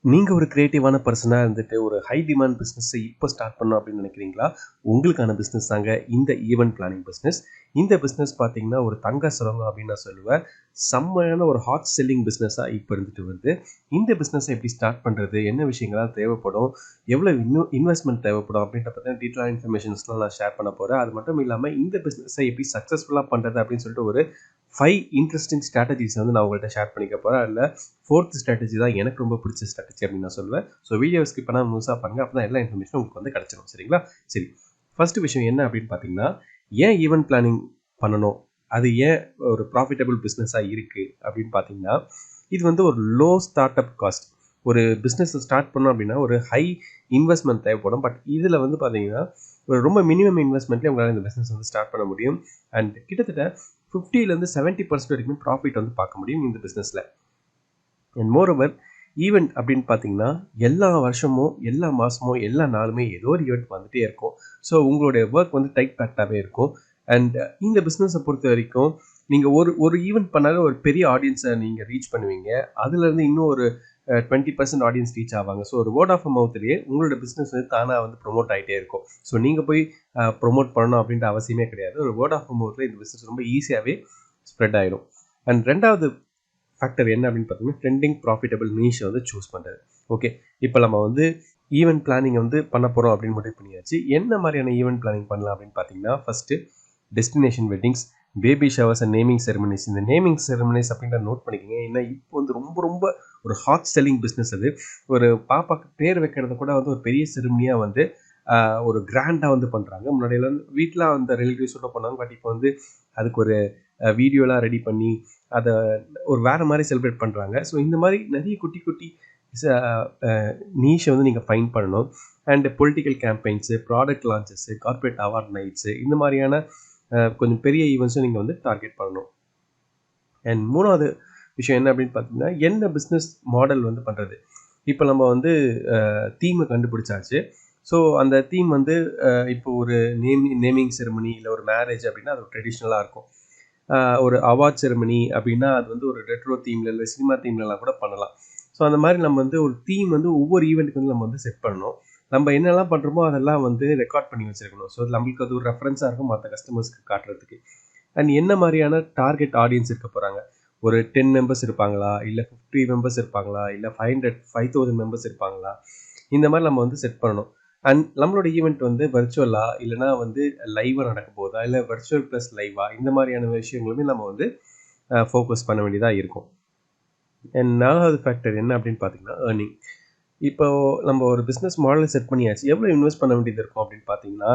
நீங்கள் ஒரு கிரியேட்டிவான பர்சனாக இருந்துட்டு ஒரு ஹை டிமாண்ட் பிஸ்னஸை இப்போ ஸ்டார்ட் பண்ணணும் அப்படின்னு நினைக்கிறீங்களா? உங்களுக்கான பிஸ்னஸ் தாங்க இந்த ஈவென்ட் பிளானிங் பிஸ்னஸ். இந்த பிஸ்னஸ் பார்த்தீங்கன்னா ஒரு தங்க சுரங்கம் அப்படின்னு நான் சொல்லுவேன். செம்மையான ஒரு ஹாட் செல்லிங் பிஸ்னஸாக இப்போ இருந்துட்டு வருது. இந்த பிஸ்னஸை எப்படி ஸ்டார்ட் பண்ணுறது, என்ன விஷயங்கள்லாம் தேவைப்படும், எவ்வளோ இன்வெஸ்ட்மெண்ட் தேவைப்படும் அப்படின்ற பற்றின டீட்டெயிலான இன்ஃபர்மேஷன்ஸ்லாம் நான் ஷேர் பண்ண போகிறேன். அது மட்டும் இல்லாமல் இந்த பிஸ்னஸை எப்படி சக்ஸஸ்ஃபுல்லாக பண்ணுறது அப்படின்னு சொல்லிட்டு ஒரு 5 இன்ட்ரெஸ்டிங் ஸ்ட்ராட்டஜிஸ் வந்து நான் உங்கள்கிட்ட ஷேர் பண்ணிக்க போகிறேன். அதில் 4th ஸ்ட்ராட்டஜி தான் எனக்கு ரொம்ப பிடிச்ச ஸ்ட்ராட்டஜி அப்படின்னு நான் சொல்லுவேன். ஸோ வீடியோ ஸ்கிப் பண்ணால் முழுசாக பாருங்க. அப்போ தான் எல்லா இன்ஃபர்மேஷனும் உங்களுக்கு வந்து கிடச்சிடும். சரிங்களா? சரி, ஃபர்ஸ்ட் விஷயம் என்ன அப்படின்னு பார்த்தீங்கன்னா, ஏன் ஈவென்ட் பிளானிங் பண்ணணும், அது ஏன் ஒரு ப்ராஃபிட்டபிள் பிஸ்னஸாக இருக்குது அப்படின்னு பார்த்தீங்கன்னா, இது வந்து ஒரு லோ ஸ்டார்ட் அப் காஸ்ட். ஒரு பிஸ்னஸ் ஸ்டார்ட் பண்ணோம் அப்படின்னா ஒரு ஹை இன்வெஸ்ட்மெண்ட் தேவைப்படும். பட் இதில் வந்து பார்த்தீங்கன்னா ஒரு ரொம்ப மினிமம் இன்வெஸ்ட்மெண்ட்லேயே உங்களால் இந்த பிஸ்னஸ் வந்து ஸ்டார்ட் பண்ண முடியும். அண்ட் கிட்டத்தட்ட 50% 70% வரைக்கும் ப்ராஃபிட் வந்து பார்க்க முடியும் இந்த பிஸ்னஸில். அண்ட் மோரோவர் ஈவெண்ட் அப்படின்னு பார்த்தீங்கன்னா எல்லா வருஷமும் எல்லா மாதமும் எல்லா நாளுமே ஏதோ ஒரு ஈவெண்ட் வந்துகிட்டே இருக்கும். ஸோ உங்களுடைய ஒர்க் வந்து டைட் பேக்டாகவே இருக்கும். அண்ட் இந்த பிஸ்னஸை பொறுத்த வரைக்கும் நீங்கள் ஒரு ஈவெண்ட் பண்ணாலும் ஒரு பெரிய ஆடியன்ஸை நீங்கள் ரீச் பண்ணுவீங்க. அதுலேருந்து இன்னும் ஒரு 20% ஆடியன்ஸ் ரீச் ஆவாங்க. ஸோ ஒரு வேர்ட் ஆஃப் மவுத்லேயே உங்களோட பிஸ்னஸ் வந்து தானாக வந்து ப்ரொமோட் ஆகிட்டே இருக்கும். ஸோ நீங்கள் போய் ப்ரொமோட் பண்ணணும் அப்படின்ற அவசியமே கிடையாது. ஒரு வேர்ட் ஆஃப் மவுத்தில் இந்த பிஸ்னஸ் ரொம்ப ஈஸியாகவே ஸ்ப்ரெட் ஆகிடும். அண்ட் ரெண்டாவது ஃபேக்டர் என்ன அப்படின்னு பார்த்தீங்கன்னா ட்ரெண்டிங் ப்ராஃபிட்டபிள் நீஷை வந்து சூஸ் பண்ணுறது. ஓகே, இப்போ நம்ம வந்து ஈவெண்ட் பிளானிங் வந்து பண்ண போகிறோம் அப்படின்னு முடிவு பண்ணியாச்சு. என்ன மாதிரியான ஈவெண்ட் பிளானிங் பண்ணலாம் அப்படின்னு பார்த்தீங்கன்னா, first destination weddings, baby showers and naming ceremonies. இந்த நேமிங் செரமனிஸ் அப்படின்ற நோட் பண்ணிக்கோங்க. ஏன்னா இப்போ வந்து ரொம்ப ரொம்ப ஒரு ஹாட் செல்லிங் பிஸ்னஸ் அது. ஒரு பாப்பாக்கு பேர் வைக்கிறத கூட வந்து ஒரு பெரிய செரமனியாக வந்து ஒரு கிராண்டாக வந்து பண்ணுறாங்க. முன்னாடியெல்லாம் வீட்டில் அந்த ரிலேட்டிவ்ஸோட பண்ணாங்க. பட் இப்போ வந்து அதுக்கு ஒரு வீடியோலாம் ரெடி பண்ணி அதை ஒரு வேறு மாதிரி செலிப்ரேட் பண்ணுறாங்க. ஸோ இந்த மாதிரி நிறைய குட்டி குட்டி நீஷை வந்து நீங்கள் ஃபைன் பண்ணணும். And political campaigns, product launches, corporate award nights, இந்த மாதிரியான கொஞ்சம் பெரிய ஈவெண்ட்ஸும் நீங்கள் வந்து டார்கெட் பண்ணணும். அண்ட் மூணாவது விஷயம் என்ன அப்படின்னு பார்த்தீங்கன்னா, என்ன பிஸ்னஸ் மாடல் வந்து பண்ணுறது. இப்போ நம்ம வந்து தீமை கண்டுபிடிச்சாச்சு. ஸோ அந்த தீம் வந்து இப்போ ஒரு நேமிங் செரமனி இல்லை ஒரு மேரேஜ் அப்படின்னா அது ட்ரெடிஷ்னலாக இருக்கும். ஒரு அவார்ட் செரமனி அப்படின்னா அது வந்து ஒரு ரெட்ரோ தீமில் இல்லை சினிமா தீம்லலாம் கூட பண்ணலாம். ஸோ அந்த மாதிரி நம்ம வந்து ஒரு தீம் வந்து ஒவ்வொரு ஈவெண்ட்டுக்கு வந்து நம்ம வந்து செட் பண்ணணும். நம்ம என்னெல்லாம் பண்ணுறோமோ அதெல்லாம் வந்து ரெக்கார்ட் பண்ணி வச்சுருக்கணும். ஸோ நம்மளுக்கு அது ஒரு ரெஃபரன்ஸாக இருக்கும் மற்ற கஸ்டமர்ஸ்க்கு காட்டுறதுக்கு. அண்ட் என்ன மாதிரியான டார்கெட் ஆடியன்ஸ் இருக்க போகிறாங்க. ஒரு 10 மெம்பர்ஸ் இருப்பாங்களா, இல்லை 50 மெம்பர்ஸ் இருப்பாங்களா, இல்லை 5,000 மெம்பர்ஸ் இருப்பாங்களா, இந்த மாதிரி நம்ம வந்து செட் பண்ணணும். அண்ட் நம்மளோட ஈவெண்ட் வந்து வர்ச்சுவலா இல்லைனா வந்து லைவாக நடக்க போதா, இல்லை வர்ச்சுவல் ப்ளஸ் லைவா, இந்த மாதிரியான விஷயங்களுமே நம்ம வந்து ஃபோக்கஸ் பண்ண வேண்டியதாக இருக்கும். அண்ட் 4வது ஃபேக்டர் என்ன அப்படின்னு பார்த்தீங்கன்னா ஏர்னிங். இப்போ நம்ம ஒரு பிஸ்னஸ் மாடல் செட் பண்ணியாச்சு. எவ்வளோ இன்வெஸ்ட் பண்ண வேண்டியது இருக்கும் அப்படின்னு பார்த்தீங்கன்னா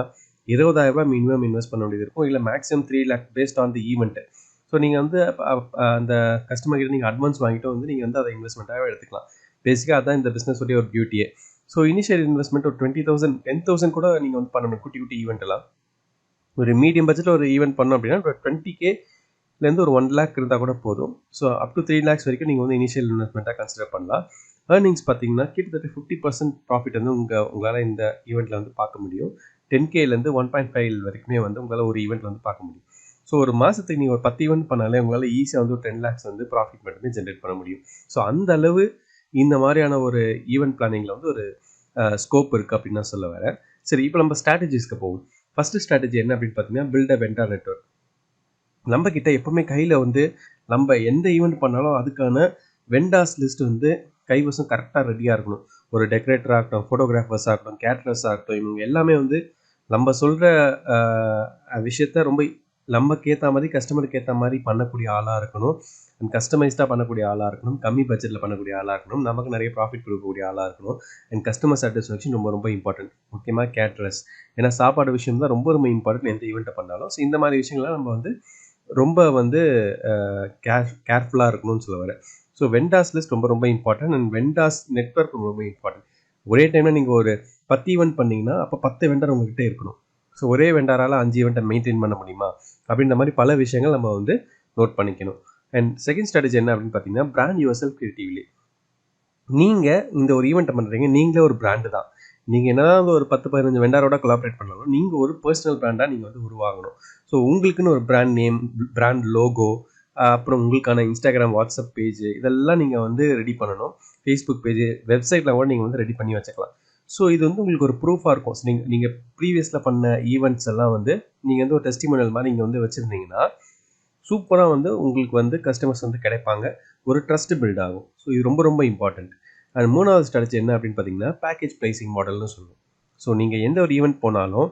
20,000 மினிமம் இன்வெஸ்ட் பண்ண வேண்டியது இருக்கும். இல்லை maximum 3 lakh based on the event. So நீங்கள் வந்து அந்த கஸ்டமர் கிட்ட நீங்கள் அட்வான்ஸ் வாங்கிட்டு வந்து நீங்கள் வந்து அதை இன்வெஸ்ட்மெண்ட்டாகவே எடுத்துக்கலாம். பேசிக்காக அதுதான் இந்த பிஸ்னஸ் உடைய ஒரு பியூட்டியே. ஸோ இனிஷியல் இன்வெஸ்ட்மெண்ட் ஒரு 20,000 10,000 கூட நீங்கள் வந்து பண்ணணும். குட்டி குட்டி ஈவெண்ட்டெல்லாம் ஒரு மீடியம் பட்ஜெட்டில் ஒரு ஈவெண்ட் பண்ணோம் அப்படின்னா ஒரு 20Kலேருந்து ஒரு 1 lakh இருந்தால் கூட போதும். ஸோ அப் டு 3 lakhs வரைக்கும் நீங்கள் வந்து இனிஷியல் இன்வெஸ்ட்மெண்ட்டாக கன்சிடர் பண்ணலாம். ஏர்னிங்ஸ் பார்த்தீங்கன்னா கிட்டத்தட்ட 50% ப்ராஃபிட் வந்து உங்களால் இந்த ஈவெண்ட்டில் வந்து பார்க்க முடியும். 10Kலேருந்து 1.5 வரைக்குமே வந்து உங்களால் ஒரு ஈவெண்ட் வந்து பார்க்க முடியும். ஸோ ஒரு மாதத்துக்கு நீங்கள் ஒரு 10 ஈவெண்ட் பண்ணாலே உங்களால் ஈஸியாக வந்து ஒரு 10 lakhs வந்து ப்ராஃபிட் மட்டுமே ஜென்ரேட் பண்ண முடியும். ஸோ அந்த அளவு இந்த மாதிரியான ஒரு ஈவெண்ட் பிளானிங்கில் வந்து ஒரு ஸ்கோப் இருக்குது அப்படின்னு நான் சொல்ல வரேன். சரி, இப்போ நம்ம ஸ்ட்ராட்டஜிஸ்க்கு போவோம். ஃபஸ்ட்டு ஸ்ட்ராட்டஜி என்ன அப்படின்னு பார்த்தீங்கன்னா பில்ட் அ வெண்டார் நெட்வொர்க். நம்ம கிட்ட எப்பவுமே கையில் வந்து நம்ம எந்த ஈவெண்ட் பண்ணாலும் அதுக்கான வெண்டார்ஸ் லிஸ்ட் வந்து கைவசம் கரெக்டாக ரெடியாக இருக்கணும். ஒரு டெக்கரேட்டராக இருக்கட்டும், ஃபோட்டோகிராஃபர்ஸாக இருக்கட்டும், கேட்ரஸாக இருக்கட்டும், இவங்க எல்லாமே வந்து நம்ம சொல்கிற விஷயத்த ரொம்ப நமக்கு ஏற்ற மாதிரி கஸ்டமருக்கு ஏற்ற மாதிரி பண்ணக்கூடிய ஆளாக இருக்கணும். அண்ட் கஸ்டமைஸ்டாக பண்ணக்கூடிய ஆளாக இருக்கணும். கம்மி பட்ஜெட்டில் பண்ணக்கூடிய ஆளாக இருக்கணும். நமக்கு நிறைய ப்ராஃபிட் கொடுக்கக்கூடிய ஆளாக இருக்கணும். அண்ட் கஸ்டமர் சாட்டிஸ்ஃபேக்ஷன் ரொம்ப ரொம்ப இம்பார்ட்டன்ட். முக்கியமாக கேட்ரஸ். ஏன்னா சாப்பாடு விஷயம் தான் ரொம்ப ரொம்ப இம்பார்ட்டன்ட் எந்த ஈவெண்ட்டை பண்ணாலும். ஸோ இந்த மாதிரி விஷயங்கள்லாம் நம்ம வந்து ரொம்ப வந்து கேர்ஃபுல்லாக இருக்கணும்னு சொல்ல வரேன். ஸோ வெண்டார்ஸ் லிஸ்ட் ரொம்ப ரொம்ப இம்பார்ட்டன்ட். அண்ட் வெண்டார்ஸ் நெட்வொர்க் ரொம்ப ரொம்ப இம்பார்ட்டன்ட். ஒரே டைமில் நீங்கள் ஒரு 10 ஈவெண்ட் பண்ணிங்கன்னா அப்போ 10 வெண்டர் உங்கள்கிட்ட இருக்கணும். ஸோ ஒரே வெண்டாரால் 5 ஈவெண்ட்டை மெயின்டைன் பண்ண முடியுமா அப்படின்ற மாதிரி பல விஷயங்கள் நம்ம வந்து நோட் பண்ணிக்கணும். அண்ட் செகண்ட் ஸ்ட்ராட்டஜி என்ன அப்படின்னு பார்த்தீங்கன்னா பிராண்ட் யுவர் செல்ஃப் கிரியேட்டிவ்லி. நீங்கள் இந்த ஒரு ஈவெண்ட்டை பண்ணுறீங்க, நீங்களே ஒரு பிராண்டு தான். நீங்கள் என்னதான் ஒரு 10-15 வெண்டாரோட கொலாபரேட் பண்ணாலும் நீங்கள் ஒரு பர்சனல் பிராண்டாக நீங்கள் வந்து உருவாகணும். ஸோ உங்களுக்குன்னு ஒரு பிராண்ட் நேம், பிராண்ட் லோகோ, அப்புறம் உங்களுக்கான இன்ஸ்டாகிராம், வாட்ஸ்அப் பேஜ் இதெல்லாம் நீங்கள் வந்து ரெடி பண்ணணும். ஃபேஸ்புக் பேஜ், வெப்சைட்டில் கூட நீங்கள் வந்து ரெடி பண்ணி வச்சுக்கலாம். ஸோ இது வந்து உங்களுக்கு ஒரு ப்ரூஃபாக இருக்கும். ஸோ நீங்கள் ப்ரீவியஸில் பண்ண ஈவெண்ட்ஸ் எல்லாம் வந்து நீங்கள் வந்து ஒரு டெஸ்டிமோனியல் மாதிரி நீங்கள் வந்து வச்சுருந்தீங்கன்னா சூப்பராக வந்து உங்களுக்கு வந்து கஸ்டமர்ஸ் வந்து கிடைப்பாங்க. ஒரு ட்ரஸ்ட் பில்ட் ஆகும். ஸோ இது ரொம்ப ரொம்ப இம்பார்ட்டண்ட். அண்ட் 3வது ஸ்ட்ராட்டஜி என்ன அப்படின்னு பார்த்தீங்கன்னா பேக்கேஜ் ப்ரைசிங் மாடல்னு சொல்லுவோம். ஸோ நீங்கள் எந்த ஒரு ஈவெண்ட் போனாலும்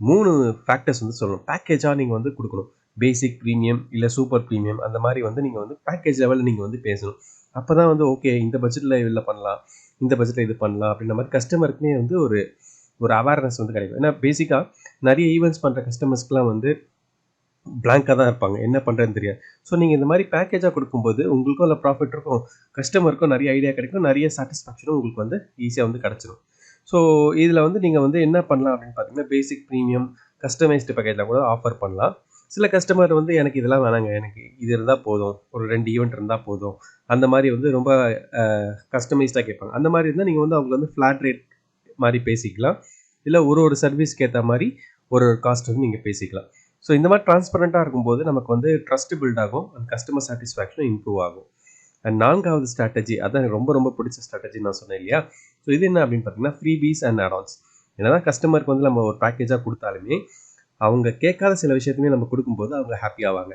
3 ஃபேக்டர்ஸ் வந்து சொல்லணும். பேக்கேஜாக நீங்கள் வந்து கொடுக்கணும். பேசிக், ப்ரீமியம் இல்லை சூப்பர் ப்ரீமியம் அந்த மாதிரி வந்து நீங்கள் வந்து பேக்கேஜ் லெவலில் நீங்கள் வந்து பேசணும். அப்போ தான் வந்து ஓகே இந்த பட்ஜெட்டில் இதில் பண்ணலாம், இந்த பட்ஜெட்டில் இது பண்ணலாம் அப்படின்ற மாதிரி கஸ்டமருக்குமே வந்து ஒரு ஒரு அவேர்னஸ் வந்து கிடைக்கும். ஏன்னா பேசிக்காக நிறைய ஈவெண்ட்ஸ் பண்ணுற கஸ்டமர்ஸ்க்குலாம் வந்து பிளாங்காக தான் இருப்பாங்க. என்ன பண்ணுறதுன்னு தெரியாது. ஸோ நீங்கள் இந்த மாதிரி பேக்கேஜாக கொடுக்கும்போது உங்களுக்கும் அதில் ப்ராஃபிட் இருக்கும், கஸ்டமருக்கும் நிறைய ஐடியா கிடைக்கும், நிறைய சாட்டிஸ்ஃபேக்ஷனும் உங்களுக்கு வந்து ஈஸியாக வந்து கிடச்சிடும். ஸோ இதில் வந்து நீங்கள் வந்து என்ன பண்ணலாம் அப்படின்னு பார்த்தீங்கன்னா பேசிக், ப்ரீமியம், கஸ்டமைஸ்டு பேக்கேஜில் கூட ஆஃபர் பண்ணலாம். சில கஸ்டமர் வந்து எனக்கு இதெல்லாம் வேணாங்க, எனக்கு இது இருந்தால் போதும், ஒரு 2 ஈவெண்ட் இருந்தால் போதும், அந்த மாதிரி வந்து ரொம்ப கஸ்டமைஸ்டாக கேட்பாங்க. அந்த மாதிரி இருந்தால் நீங்கள் வந்து அவங்களுக்கு வந்து ஃப்ளாட் ரேட் மாதிரி பேசிக்கலாம். இல்லை ஒரு சர்வீஸ்க்கு ஏற்ற மாதிரி ஒரு காஸ்ட் வந்து நீங்கள் பேசிக்கலாம். ஸோ இந்த மாதிரி டிரான்ஸ்பரண்ட்டாக இருக்கும்போது நமக்கு வந்து ட்ரஸ்ட் பில்ட் ஆகும் அண்ட் கஸ்டமர் சாட்டிஸ்ஃபேக்ஷனும் இம்ப்ரூவ் ஆகும். அண்ட் 4வது ஸ்ட்ராட்டஜி, அதான் எனக்கு ரொம்ப ரொம்ப பிடிச்ச ஸ்ட்ராட்டஜி நான் சொன்னேன் இல்லையா. ஸோ இது என்ன அப்படின்னு பார்த்தீங்கன்னா ஃப்ரீபீஸ் அண்ட் ஆடான்ஸ். என்னதான் கஸ்டமருக்கு வந்து நம்ம ஒரு பேக்கேஜாக கொடுத்தாலுமே அவங்க கேட்காத சில விஷயத்தையுமே நம்ம கொடுக்கும்போது அவங்க ஹாப்பி ஆவாங்க.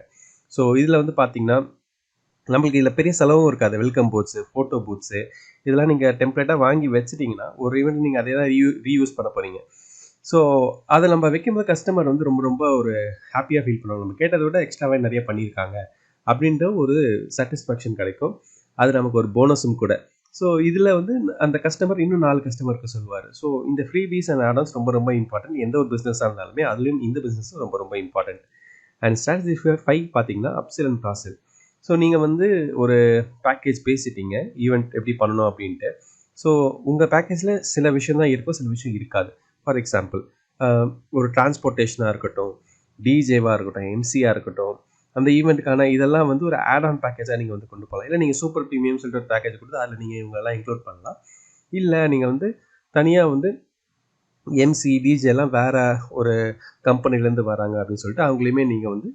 ஸோ இதில் வந்து பார்த்தீங்கன்னா நம்மளுக்கு இதில் பெரிய செலவும் இருக்காது. வெல்கம் போட்ஸு, ஃபோட்டோ பூத்ஸு இதெல்லாம் நீங்கள் டெம்ப்ளேட்டாக வாங்கி வச்சுட்டிங்கன்னா ஒரு ஈவெண்ட் நீங்கள் அதே தான் ரீயூஸ் பண்ண போகிறீங்க. ஸோ அதை நம்ம வைக்கும்போது கஸ்டமர் வந்து ரொம்ப ரொம்ப ஒரு ஹாப்பியாக ஃபீல் பண்ணுவாங்க. நம்ம கேட்டதை விட எக்ஸ்ட்ராவே நிறைய பண்ணியிருக்காங்க அப்படின்ற ஒரு சாட்டிஸ்ஃபேக்ஷன் கிடைக்கும். அது நமக்கு ஒரு போனஸும் கூட. ஸோ இதில் வந்து அந்த கஸ்டமர் இன்னும் 4 கஸ்டமருக்கு சொல்லுவார். ஸோ இந்த ஃப்ரீபீஸ் அண்ட் ஆடான்ஸ் ரொம்ப ரொம்ப இம்பார்ட்டன்ட். எந்த ஒரு பிஸ்னஸாக இருந்தாலுமே அதுலேயும் இந்த பிஸ்னஸும் ரொம்ப ரொம்ப இம்பார்ட்டன்ட். அண்ட் ஸ்ட்ராட்டஜி 5 பார்த்தீங்கன்னா upsell and cross sell. So நீங்கள் வந்து ஒரு பேக்கேஜ் பேசிட்டீங்க ஈவெண்ட் எப்படி பண்ணணும் அப்படின்ட்டு. ஸோ உங்கள் பேக்கேஜில் சில விஷயம் தான் இருக்கும், சில விஷயம் இருக்காது. ஃபார் எக்ஸாம்பிள் ஒரு டிரான்ஸ்போர்ட்டேஷனாக இருக்கட்டும், டிஜேவாக இருக்கட்டும், எம்சியாக இருக்கட்டும், அந்த ஈவெண்ட்டுக்கான இதெல்லாம் வந்து ஒரு ஆட் ஆன் பேக்கேஜாக நீங்கள் வந்து கொண்டு போகலாம். இல்லை நீங்கள் சூப்பர் ப்ரீமியம் சொல்லிட்டு ஒரு பேக்கேஜ் கொடுத்து அதில் நீங்கள் இவங்கெல்லாம் இன்க்ளூட் பண்ணலாம். இல்லை நீங்கள் வந்து தனியாக வந்து எம்சி, டிஜே எல்லாம் வேறு ஒரு கம்பெனிலேருந்து வராங்க அப்படின்னு சொல்லிட்டு அவங்களையுமே நீங்கள் வந்து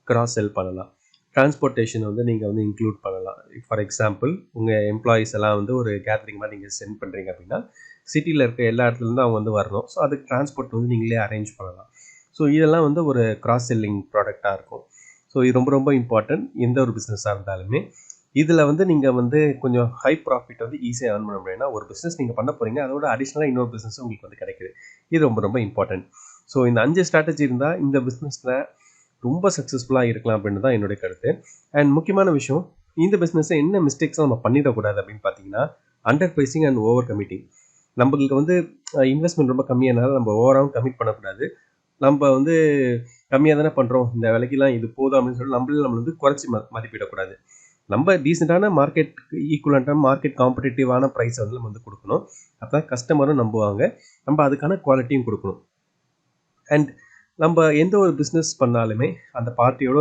கிராஸ் செல் பண்ணலாம். டிரான்ஸ்போர்ட்டேஷன் வந்து நீங்கள் வந்து இன்க்ளூட் பண்ணலாம். ஃபார் எக்ஸாம்பிள் உங்கள் எம்ப்ளாயீஸ் எல்லாம் வந்து ஒரு கேதரிங் மாதிரி நீங்கள் சென்ட் பண்ணுறீங்க அப்படின்னா சிட்டியில் இருக்க எல்லா இடத்துலேருந்து அவங்க வந்து வரணும். ஸோ அதுக்கு டிரான்ஸ்போர்ட் வந்து நீங்களே அரேஞ்ச் பண்ணலாம். ஸோ இதெல்லாம் வந்து ஒரு கிராஸ் செல்லிங் ப்ராடக்டாக இருக்கும். ஸோ இது ரொம்ப ரொம்ப இம்பார்ட்டன்ட் எந்த ஒரு பிஸ்னஸாக இருந்தாலுமே. இதில் வந்து நீங்கள் வந்து கொஞ்சம் ஹை ப்ராஃபிட் வந்து ஈஸியாக ஏர்ன் பண்ண முடியும்னா ஒரு பிஸ்னஸ் நீங்கள் பண்ண போகிறீங்க, அதோட அடிஷ்னலாக இன்னொரு பிஸ்னஸும் உங்களுக்கு வந்து கிடைக்குது. இது ரொம்ப ரொம்ப இம்பார்ட்டன்ட். ஸோ இந்த 5 ஸ்ட்ராட்டஜி இருந்தால் இந்த பிஸ்னஸில் ரொம்ப சக்ஸஸ்ஃபுல்லாக இருக்கலாம் அப்படின்னு தான் என்னுடைய கருத்து. அண்ட் முக்கியமான விஷயம், இந்த பிஸ்னஸை என்ன மிஸ்டேக்ஸும் நம்ம பண்ணிடக்கூடாது அப்படின்னு பார்த்தீங்கன்னா under pricing and over committing. நம்மளுக்கு வந்து இன்வெஸ்ட்மெண்ட் ரொம்ப கம்மியானால நம்ம ஓவராகவும் கமிட் பண்ணக்கூடாது. நம்ம வந்து கம்மியாக தானே பண்ணுறோம், இந்த விலைக்கெல்லாம் இது போதும் அப்படின்னு சொல்லி நம்மள வந்து குறைச்சி மதிப்பிடக்கூடாது. நம்ம டீசெண்டான மார்க்கெட் ஈக்குவலண்ட்டான மார்க்கெட் காம்படிட்டிவான ப்ரைஸை வந்து நம்ம வந்து கொடுக்கணும். அப்போ தான் கஸ்டமரும் நம்புவாங்க. நம்ம அதுக்கான குவாலிட்டியும் கொடுக்கணும். அண்ட் நம்ம எந்த ஒரு பிஸ்னஸ் பண்ணாலுமே அந்த பார்ட்டியோட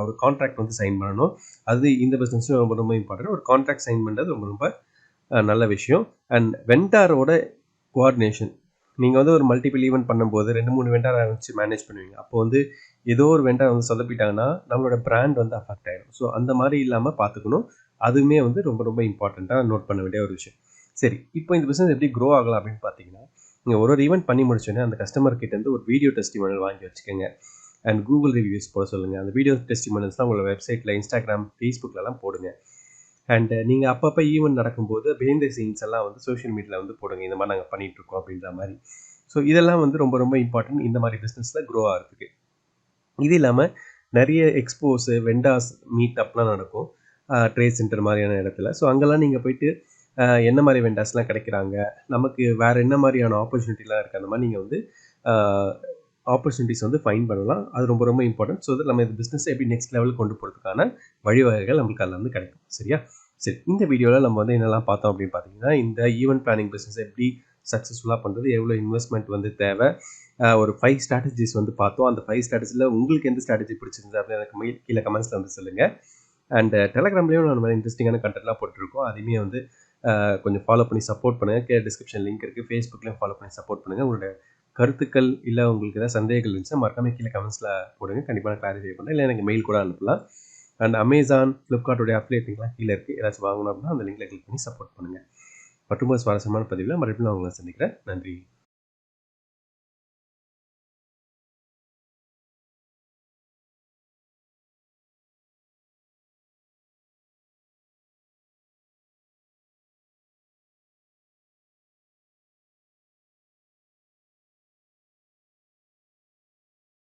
ஒரு கான்ட்ராக்ட் வந்து சைன் பண்ணணும். அது இந்த பிஸ்னஸும் ரொம்ப ரொம்ப இம்பார்ட்டன்ட். ஒரு கான்ட்ராக்ட் சைன் பண்ணுறது ரொம்ப ரொம்ப நல்ல விஷயம். அண்ட் வெண்டாரோட கோஆர்டினேஷன். நீங்கள் வந்து ஒரு மல்டிபிள் ஈவெண்ட் பண்ணும்போது 2-3 வெண்டாரை வச்சு மேனேஜ் பண்ணுவீங்க. அப்போ வந்து ஏதோ ஒரு வெண்டார் வந்து சொதப்பிட்டாங்கன்னா நம்மளோட பிராண்ட் வந்து அஃபெக்ட் ஆகிடும். ஸோ அந்த மாதிரி இல்லாமல் பார்த்துக்கணும். அதுவுமே வந்து ரொம்ப ரொம்ப இம்பார்ட்டண்ட்டாக நோட் பண்ண வேண்டிய ஒரு விஷயம். சரி, இப்போ இந்த பிஸ்னஸ் எப்படி க்ரோ ஆகலாம் அப்படின்னு பார்த்தீங்கன்னா நீங்கள் ஒரு ஈவெண்ட் பண்ணி முடிச்சோன்னே அந்த கஸ்டமர் கிட்டேருந்து ஒரு வீடியோ டெஸ்டிமோனியல் வாங்கி வச்சுக்கோங்க. அண்ட் கூகுள் ரிவ்யூஸ் போட சொல்லுங்கள். அந்த வீடியோ டெஸ்டிமோனியல்ஸ் தான் உங்களோட வெப்சைட்டில், இன்ஸ்டாகிராம், ஃபேஸ்புக்கிலலாம் போடுங்க. அண்ட் நீங்கள் அப்பப்போ ஈவெண்ட் நடக்கும்போது பிஹைண்ட் த சீன்ஸ் எல்லாம் வந்து சோஷியல் மீடியாவில் வந்து போடுங்க. இந்த மாதிரி நாங்கள் பண்ணிகிட்ருக்கோம் அப்படின்ற மாதிரி. ஸோ இதெல்லாம் வந்து ரொம்ப ரொம்ப இம்பார்ட்டன்ட் இந்த மாதிரி பிஸ்னஸில் க்ரோ ஆகிறதுக்கு. இது இல்லாமல் நிறைய எக்ஸ்போஸு, வெண்டாஸ் மீட் அப்லாம் நடக்கும் ட்ரேட் சென்டர் மாதிரியான இடத்துல. ஸோ அங்கெல்லாம் நீங்கள் போயிட்டு என்ன மாதிரி வெண்டாஸ்லாம் கிடைக்கிறாங்க, நமக்கு வேறு என்ன மாதிரியான ஆப்பர்ச்சுனிட்டிலாம் இருக்குது, அந்த மாதிரி நீங்கள் வந்து ஆப்பர்ச்சுனிட்டிஸ் வந்து ஃபைன் பண்ணலாம். அது ரொம்ப ரொம்ப இம்பார்ட்டன்ட். ஸோ நம்ம இந்த பிஸ்னஸை எப்படி நெக்ஸ்ட் லெவலுக்கு கொண்டு போகிறதுக்கான வழிவகைகள் நம்மளுக்கு அதில் வந்து கிடைக்கும். சரியா? சரி, இந்த வீடியோவில் நம்ம வந்து என்னெல்லாம் பார்த்தோம் அப்படின்னு பார்த்தீங்கன்னா இந்த ஈவெண்ட் பிளானிங் பிஸ்னஸ் எப்படி சக்ஸஸ்ஃபுல்லாக பண்ணுறது, எவ்வளோ இன்வெஸ்ட்மெண்ட் வந்து தேவை, ஒரு 5 ஸ்ட்ராட்டஜிஸ் வந்து பார்த்தோம். அந்த 5 ஸ்ட்ராட்டஜியில் உங்களுக்கு எந்த ஸ்ட்ராட்டஜி பிடிச்சிருந்தது அப்படின்னு எனக்கு கீழே கமெண்ட்ஸில் வந்து சொல்லுங்கள். அண்ட் டெலகிராம்லேயும் நம்ம இன்ட்ரெஸ்டிங்கான கண்டென்ட்லாம் போட்டுருக்கோம். அதையுமே வந்து கொஞ்சம் ஃபாலோ பண்ணி சப்போர்ட் பண்ணுங்கள். கீழே டிஸ்கிரிப்ஷன் லிங்க் இருக்குது. ஃபேஸ்புக்லேயும் ஃபாலோ பண்ணி சப்போர்ட் பண்ணுங்கள். உங்களோட கருத்துக்கள் இல்லை உங்களுக்கு ஏதாவது சந்தேகங்கள் இருந்துச்சுன்னா மறக்காமல் கீழே கமெண்ட்ஸில் போடுங்க. கண்டிப்பாக நான் கிளாரிஃபை பண்ணுறேன். இல்லை எனக்கு மெயில் கூட அனுப்பலாம். அண்ட் அமேசான், ஃப்ளிப்கார்ட்டோடைய அஃபிலியேட் லிங்க்லாம் கீழே இருக்குது. ஏதாச்சும் வாங்கணும் அப்படின்னா அந்த லிங்கில் கிளிக் பண்ணி சப்போர்ட் பண்ணுங்கள். மற்றும் ஒரு சுவாரஸ்யமான பதிவில் மறுபடியும் நான் உங்களை சந்திக்கிறேன். நன்றி.